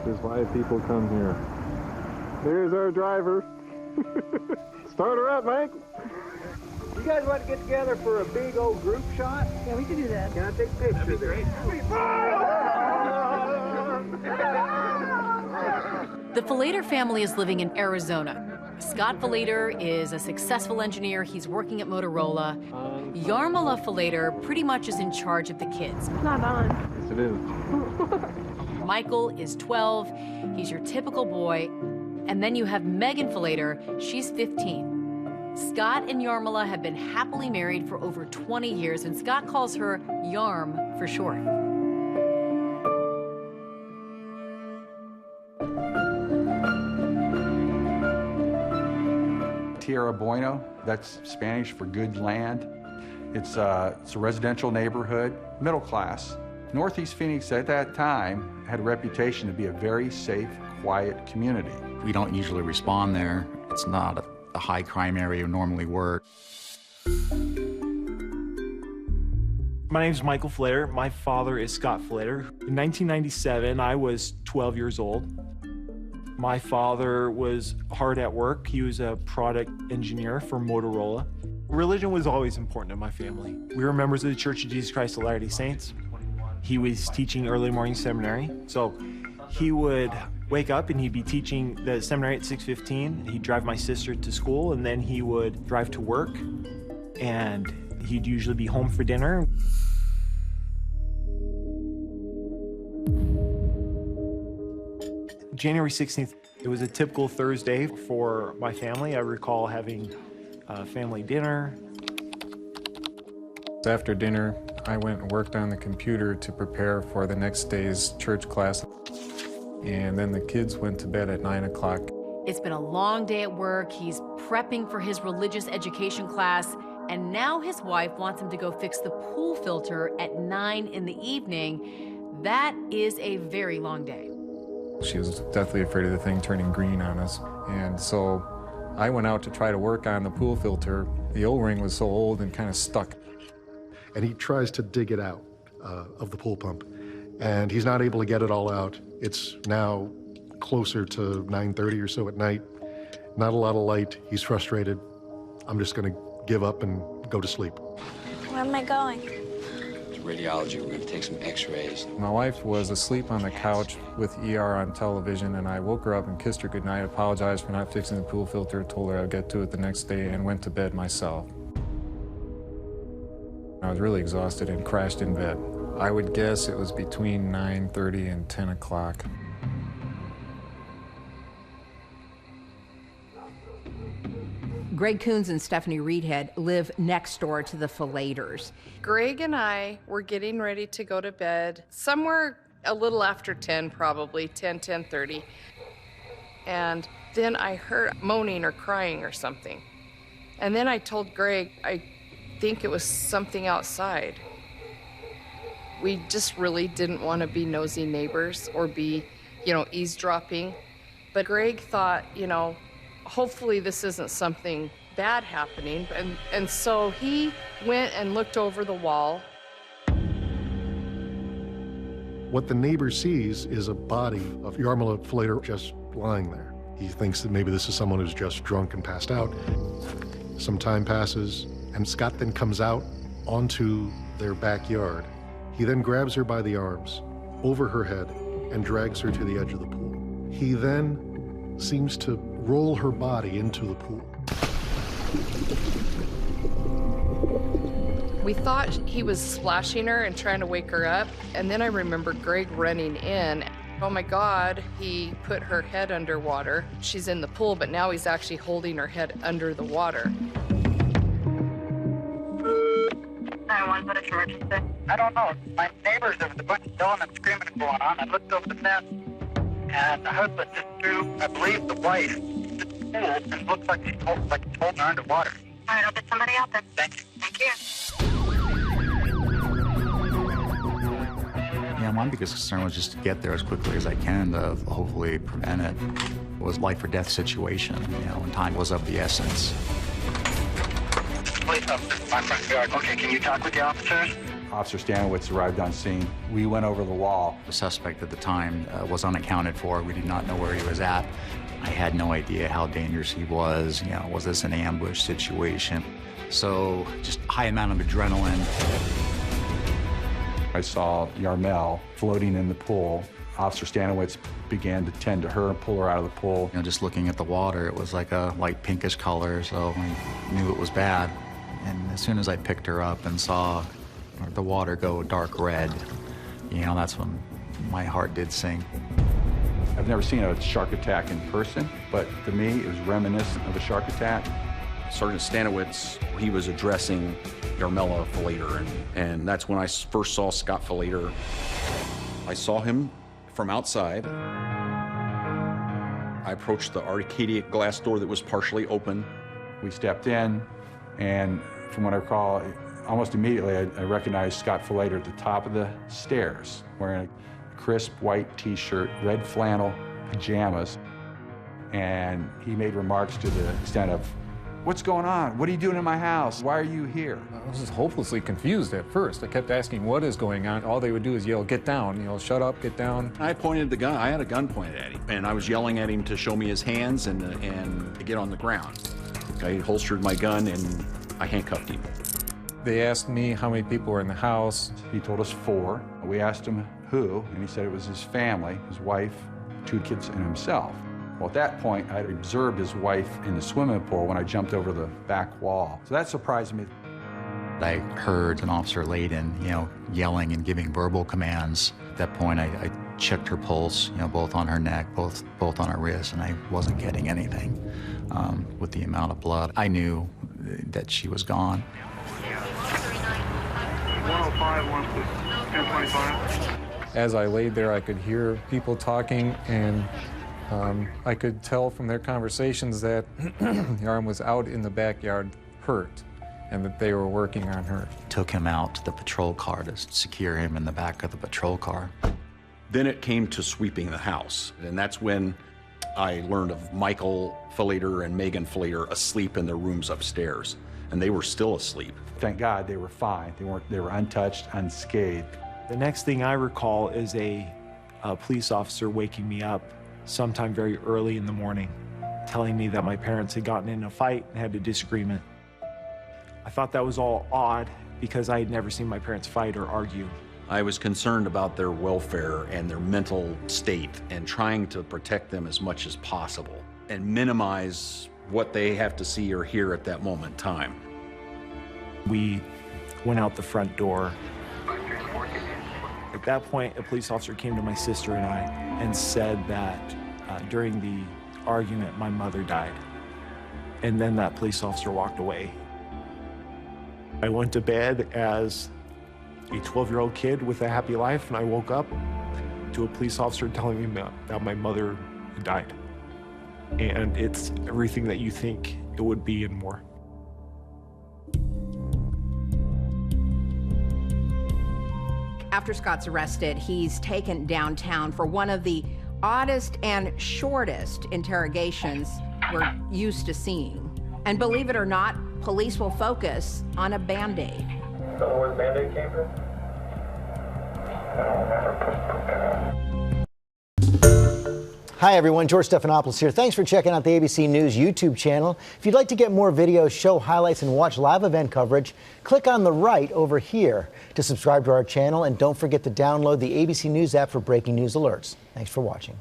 This is why people come here. There's our driver. Start her up, Mike. You guys want to get together for a big old group shot? Yeah, we can do that. Can I take a picture there? The Falater family is living in Arizona. Scott Falater is a successful engineer. He's working at Motorola. Yarmila Falater pretty much is in charge of the kids. It's not on. Yes, it is. Michael is 12. He's your typical boy. And then you have Megan Falater. She's 15. Scott and Yarmila have been happily married for over 20 years, and Scott calls her Yarm for short. Tierra Bueno, that's Spanish for good land. It's a residential neighborhood, middle class. Northeast Phoenix at that time had a reputation to be a very safe, quiet community. We don't usually respond there. It's not a high crime area we normally work. My name is Michael Falater. My father is Scott Falater. In 1997, I was 12 years old. My father was hard at work. He was a product engineer for Motorola. Religion was always important in my family. We were members of the Church of Jesus Christ of Latter-day Saints. He was teaching early morning seminary, so he would wake up and he'd be teaching the seminary at 6:15. He'd drive my sister to school, and then he would drive to work, and he'd usually be home for dinner. January 16th, it was a typical Thursday for my family. I recall having family dinner. After dinner, I went and worked on the computer to prepare for the next day's church class. And then the kids went to bed at 9 o'clock. It's been a long day at work. He's prepping for his religious education class, and now his wife wants him to go fix the pool filter at 9 in the evening. That is a very long day. She was deathly afraid of the thing turning green on us. And so I went out to try to work on the pool filter. The O-ring was so old and kind of stuck. And he tries to dig it out of the pool pump, and he's not able to get it all out. It's now closer to 9:30 or so at night. Not a lot of light. He's frustrated. I'm just going to give up and go to sleep. Where am I going? To radiology. We're going to take some x-rays. My wife was asleep on the couch with ER on television, and I woke her up and kissed her goodnight, apologized for not fixing the pool filter, told her I'd get to it the next day, and went to bed myself. I was really exhausted and crashed in bed. I would guess it was between 9:30 and 10 o'clock. Greg Coons and Stephanie Reedhead live next door to the Falaters. Greg and I were getting ready to go to bed somewhere a little after 10, probably 10:30. And then I heard moaning or crying or something. And then I told Greg, I think it was something outside. We just really didn't want to be nosy neighbors or be, eavesdropping. But Greg thought, hopefully this isn't something bad happening. And so he went and looked over the wall. What the neighbor sees is a body of Yarmila Falater just lying there. He thinks that maybe this is someone who's just drunk and passed out. Some time passes, and Scott then comes out onto their backyard. He then grabs her by the arms, over her head, and drags her to the edge of the pool. He then seems to roll her body into the pool. We thought he was splashing her and trying to wake her up, and then I remember Greg running in. Oh my God, he put her head underwater. She's in the pool, but now he's actually holding her head under the water. 911, what is your emergency? I don't know. My neighbors, there was a bunch of yelling and screaming going on. I looked over the fence, and the husband just threw, I believe, the wife into the pool, and looked like he's holding her underwater. All right, I'll get somebody out there. Thank you. Thank you. Yeah, my biggest concern was just to get there as quickly as I can to hopefully prevent it. It was a life or death situation, and time was of the essence. Police officer, my front yard. Okay, can you talk with the officers? Officer Stanowitz arrived on scene. We went over the wall. The suspect at the time was unaccounted for. We did not know where he was at. I had no idea how dangerous he was. You know, was this an ambush situation? So just high amount of adrenaline. I saw Yarmila floating in the pool. Officer Stanowitz began to tend to her and pull her out of the pool. You know, just looking at the water, it was like a light pinkish color, so I knew it was bad. And as soon as I picked her up and saw the water go dark red, you know, that's when my heart did sink. I've never seen a shark attack in person, but to me, it was reminiscent of a shark attack. Sergeant Stanowitz, he was addressing Yarmila Falater, and that's when I first saw Scott Falater. I saw him from outside. I approached the Arcadia glass door that was partially open. We stepped in, and from what I recall, almost immediately I recognized Scott Falater at the top of the stairs, wearing a crisp white t-shirt, red flannel pajamas, and he made remarks to the extent of, "What's going on? What are you doing in my house? Why are you here?" I was just hopelessly confused at first. I kept asking, what is going on? All they would do is yell, "Get down," you know, "Shut up, get down." I pointed the gun, I had a gun pointed at him, and I was yelling at him to show me his hands and to get on the ground. I holstered my gun and I handcuffed him. They asked me how many people were in the house. He told us 4. We asked him who, and he said it was his family, his wife, 2 kids, and himself. Well, at that point, I'd observed his wife in the swimming pool when I jumped over the back wall. So that surprised me. I heard an officer Layden, you know, yelling and giving verbal commands. At that point, I checked her pulse, you know, both on her neck, both on her wrist, and I wasn't getting anything with the amount of blood. I knew that she was gone. 105, 1025. As I laid there, I could hear people talking, and I could tell from their conversations that Yarm was out in the backyard hurt, and that they were working on her. Took him out to the patrol car to secure him in the back of the patrol car. Then it came to sweeping the house, and that's when I learned of Michael Falater and Megan Falater asleep in their rooms upstairs, and they were still asleep. Thank God they were fine. They were untouched, unscathed. The next thing I recall is a police officer waking me up sometime very early in the morning, telling me that my parents had gotten in a fight and had a disagreement. I thought that was all odd because I had never seen my parents fight or argue. I was concerned about their welfare and their mental state and trying to protect them as much as possible and minimize what they have to see or hear at that moment in time. We went out the front door. At that point, a police officer came to my sister and I and said that during the argument, my mother died. And then that police officer walked away. I went to bed as a 12-year-old kid with a happy life, and I woke up to a police officer telling me that my mother had died. And it's everything that you think it would be and more. After Scott's arrested, he's taken downtown for one of the oddest and shortest interrogations we're used to seeing. And believe it or not, police will focus on a Band-Aid. Don't know where the Band-Aid came from? Hi everyone, George Stephanopoulos here. Thanks for checking out the ABC News YouTube channel. If you'd like to get more videos, show highlights, and watch live event coverage, click on the right over here to subscribe to our channel, and don't forget to download the ABC News app for breaking news alerts. Thanks for watching.